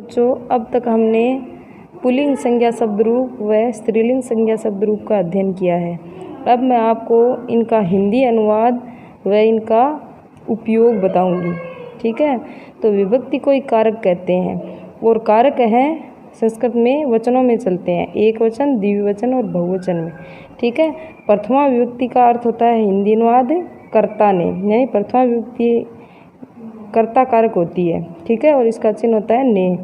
बच्चों, अब तक हमने पुल्लिंग संज्ञा शब्द रूप व स्त्रीलिंग संज्ञा शब्द रूप का अध्ययन किया है। अब मैं आपको इनका हिंदी अनुवाद व इनका उपयोग बताऊंगी। ठीक है, तो विभक्ति को ही कारक कहते हैं और कारक है संस्कृत में वचनों में चलते हैं, एक वचन, द्विवचन और बहुवचन में। ठीक है, प्रथमा विभक्ति का अर्थ होता है हिंदी अनुवाद कर्ता ने, यानी प्रथमा विभक्ति कर्ता कारक होती है। ठीक है, और इसका चिन्ह होता है ने।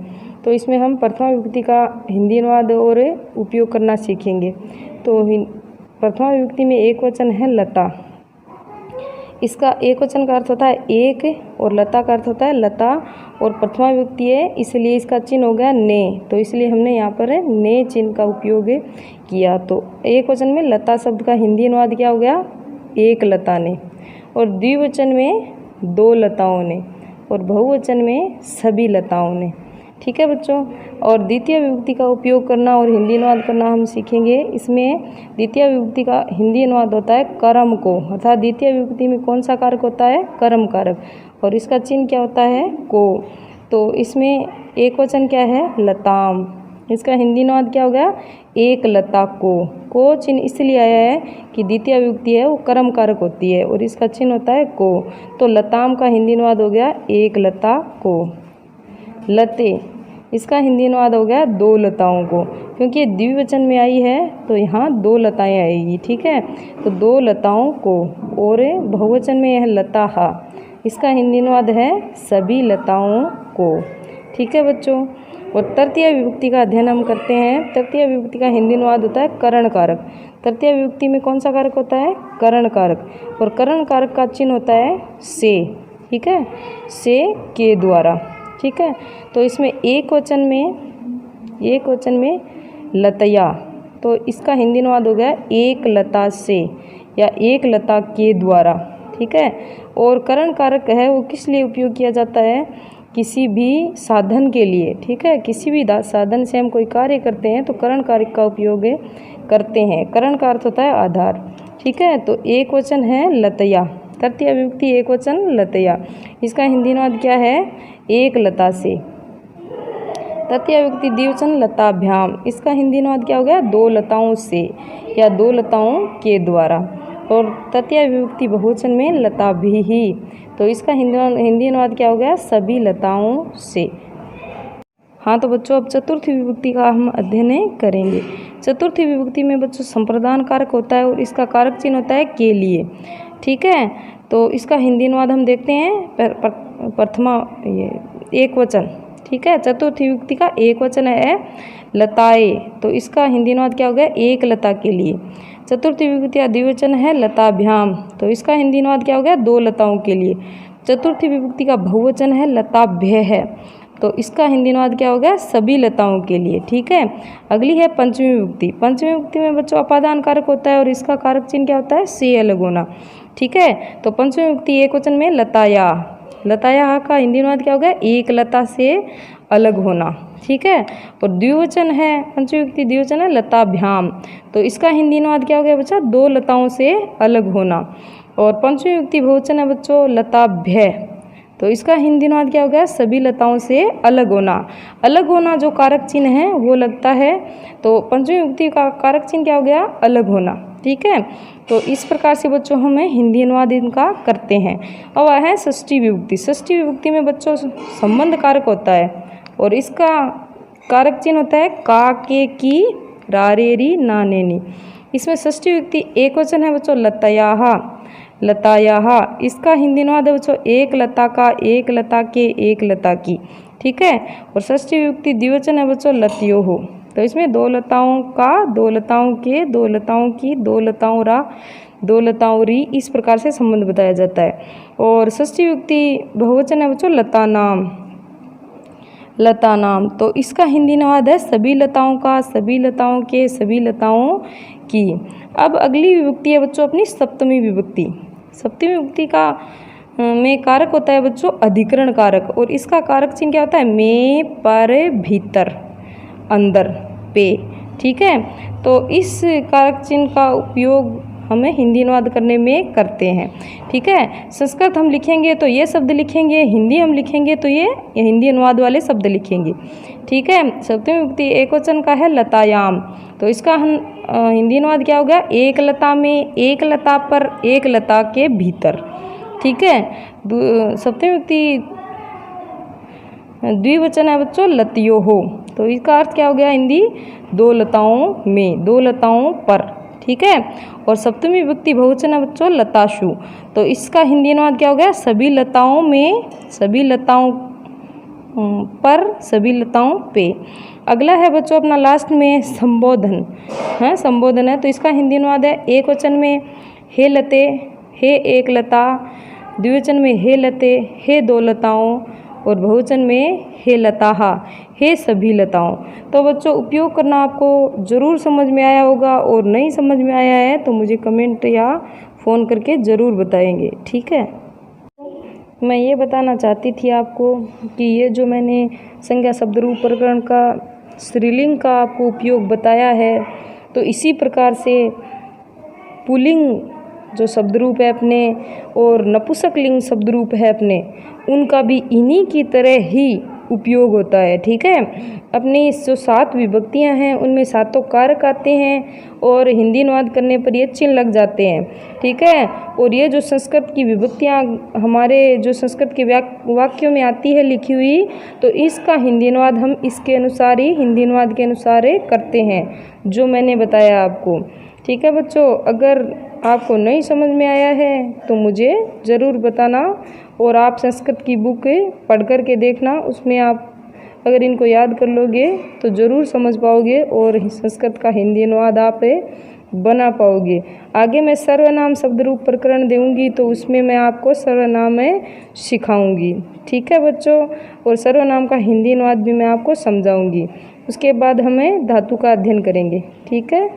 तो इसमें हम प्रथमा विभक्ति का हिंदी अनुवाद और उपयोग करना सीखेंगे। तो प्रथमा विभक्ति में एक वचन है लता। इसका एक वचन का अर्थ होता है एक और लता का अर्थ होता है लता, और प्रथमा विभक्ति है इसलिए इसका चिन्ह हो गया ने। तो इसलिए हमने यहाँ पर ने चिन्ह का उपयोग किया। तो एक वचन में लता शब्द का हिंदी अनुवाद क्या हो गया? एक लता ने। और द्विवचन में दो लताओं ने, और बहुवचन में सभी लताओं ने। ठीक है बच्चों, और द्वितीय विभक्ति का उपयोग करना और हिंदी अनुवाद करना हम सीखेंगे। इसमें द्वितीय विभक्ति का हिंदी अनुवाद होता है कर्म को, अर्थात द्वितीय विभक्ति में कौन सा कारक होता है? कर्म कारक, और इसका चिन्ह क्या होता है? को। तो इसमें एक वचन क्या है? लताम। इसका हिंदी अनुवाद क्या हो गया? एक लता को चिन्ह इसलिए आया है कि द्वितीय विभक्ति है वो कर्म कारक होती है और इसका चिन्ह होता है को। तो लताम का हिंदी अनुवाद हो गया एक लता को। लते, इसका हिंदी अनुवाद हो गया दो लताओं को, क्योंकि ये द्विवचन में आई है तो यहाँ दो लताएं आएगी। ठीक है, तो दो लताओं को। और बहुवचन में यह लता हा, इसका हिंदी अनुवाद है सभी लताओं को। ठीक है बच्चों, और तृतीय विभक्ति का अध्ययन हम करते हैं। तृतीय विभक्ति का हिंदी अनुवाद होता है करण कारक। तृतीय विभक्ति में कौन सा कारक होता है? करण कारक, और करण कारक का चिन्ह होता है से। ठीक है, से के द्वारा। ठीक है, तो इसमें एक वचन में लतया, तो इसका हिंदी अनुवाद हो गया एक लता से या एक लता के द्वारा। ठीक है, और करण कारक है वो किस लिए उपयोग किया जाता है? किसी भी साधन के लिए। ठीक है, किसी भी साधन से हम कोई कार्य करते हैं तो करण कारक का उपयोग करते हैं। करण का अर्थ होता है आधार। ठीक है, तो एक वचन है लतया, तृतीय विभक्ति एक वचन लतया, इसका हिंदी अनुवाद क्या है? एक लता से। तृतीय विभक्ति द्विवचन लताभ्याम, इसका हिंदी अनुवाद क्या हो गया? दो लताओं से या दो लताओं के द्वारा। और तृतीय विभक्ति बहुवचन में लताभिः, तो इसका हिंदी अनुवाद क्या हो गया? सभी लताओं से। हाँ तो बच्चों, अब चतुर्थी विभक्ति का हम अध्ययन करेंगे। चतुर्थी विभक्ति में बच्चों संप्रदान कारक होता है और इसका कारक चिन्ह होता है के लिए। ठीक है, तो इसका हिंदी अनुवाद हम देखते हैं प्रथमा एक वचन। ठीक है, चतुर्थी विभक्ति का एक वचन है लताए, तो इसका हिंदी अनुवाद क्या हो गया? एक लता के लिए। चतुर्थी विभक्ति का द्विवचन है लताभ्याम, तो इसका हिंदी अनुवाद क्या हो गया? दो लताओं के लिए। चतुर्थी विभक्ति का बहुवचन है लताभ्य है, तो इसका हिंदी अनुवाद क्या हो गया? सभी लताओं के लिए। ठीक है, अगली है पंचमी विभक्ति। पंचमी विभक्ति में बच्चों अपादान कारक होता है और इसका कारक चिन्ह क्या होता है? से अलग होना। ठीक है, तो पंचमी विभक्ति एक वचन में लताया, लताया का हिंदी अनुवाद क्या हो गया? एक लता से अलग होना। ठीक है, और द्विवचन है पंचमी विभक्ति द्विवचन है लताभ्याम, तो इसका हिंदी अनुवाद क्या हो गया बच्चा? दो लताओं से अलग होना। और पंचमी विभक्ति बहुवचन है बच्चों लताभ्य, तो इसका हिंदी अनुवाद क्या हो गया? सभी लताओं से अलग होना। अलग होना जो कारक चिन्ह है वो लगता है, तो पंचमी विभक्ति का कारक चिन्ह क्या हो गया? अलग होना। ठीक है, तो इस प्रकार से बच्चों हमें हिंदी अनुवाद इनका करते हैं। अब है षष्ठी विभक्ति। षष्ठी विभक्ति में बच्चों संबंध कारक होता है और इसका कारक चिन्ह होता है का, के, की, रारेरी, नानेनी। इसमें षष्ठी विभक्ति एक वचन है बच्चों लतयाहा, लतायाहा, इसका हिंदी अनुवाद है बच्चों एक लता का, एक लता के, एक लता की। ठीक है, और षष्ठी विभक्ति द्विवचन है बच्चों लतयोः, तो इसमें दो लताओं का, दो लताओं के, दो लताओं की, दो लताओं रा, दो लताओं री, इस प्रकार से संबंध बताया जाता है। और षष्ठी विभक्ति बहुवचन है बच्चों लता नाम, लता नाम, तो इसका हिंदी अनुवाद है सभी लताओं का, सभी लताओं के, सभी लताओं की। अब अगली विभक्ति है बच्चों अपनी सप्तमी विभक्ति। सप्तमी विभक्ति का में कारक होता है बच्चों अधिकरण कारक, और इसका कारक चिन्ह क्या होता है? में, पर, भीतर, अंदर, पे। ठीक है, तो इस कारक चिन्ह का उपयोग हमें हिंदी अनुवाद करने में करते हैं। ठीक है, संस्कृत हम लिखेंगे तो ये शब्द लिखेंगे, हिंदी हम लिखेंगे तो ये हिंदी अनुवाद वाले शब्द लिखेंगे। ठीक है, सप्तमी विभक्ति एकवचन का है लतायाम, तो इसका हम हिंदी अनुवाद क्या होगा? एक लता में, एक लता पर, एक लता के भीतर। ठीक है, सप्तमी विभक्ति द्विवचन है बच्चों लतियो हो, तो इसका अर्थ क्या हो गया हिंदी? दो लताओं में, दो लताओं पर। ठीक है, और सप्तमी विभक्ति बहुवचन है बच्चों लताशु, तो इसका हिंदी अनुवाद क्या हो गया? सभी लताओं में, सभी लताओं पर, सभी लताओं पे। अगला है बच्चों अपना लास्ट में संबोधन, हाँ संबोधन है, तो इसका हिंदी अनुवाद है एक वचन में हे लते, हे एक लता, द्विवचन में हे लते, हे दो लताओं, और बहुवचन में हे लताहा, हे सभी लताओं। तो बच्चों उपयोग करना आपको ज़रूर समझ में आया होगा, और नहीं समझ में आया है तो मुझे कमेंट या फ़ोन करके ज़रूर बताएंगे। ठीक है, मैं ये बताना चाहती थी आपको कि ये जो मैंने संज्ञा शब्द रूप प्रकरण का स्त्रीलिंग का आपको उपयोग बताया है, तो इसी प्रकार से पुल्लिंग जो शब्द रूप है अपने और नपुंसक लिंग शब्द रूप है अपने, उनका भी इन्हीं की तरह ही उपयोग होता है। ठीक है, अपनी जो 7 विभक्तियां हैं उनमें 7 कारक आते हैं और हिंदी अनुवाद करने पर ये चिन्ह लग जाते हैं। ठीक है, और ये जो संस्कृत की विभक्तियां हमारे जो संस्कृत के वाक्यों में आती है लिखी हुई, तो इसका हिंदी अनुवाद हम इसके अनुसार ही, हिंदी अनुवाद के अनुसार ही करते हैं जो मैंने बताया आपको। ठीक है बच्चों, अगर आपको नहीं समझ में आया है तो मुझे ज़रूर बताना, और आप संस्कृत की बुक पढ़ कर के देखना, उसमें आप अगर इनको याद कर लोगे तो ज़रूर समझ पाओगे और संस्कृत का हिंदी अनुवाद आप बना पाओगे। आगे मैं सर्वनाम शब्द रूप प्रकरण दूँगी तो उसमें मैं आपको सर्वनाम सिखाऊंगी। ठीक है बच्चों, और सर्वनाम का हिंदी अनुवाद भी मैं आपको समझाऊंगी। उसके बाद हमें धातु का अध्ययन करेंगे। ठीक है।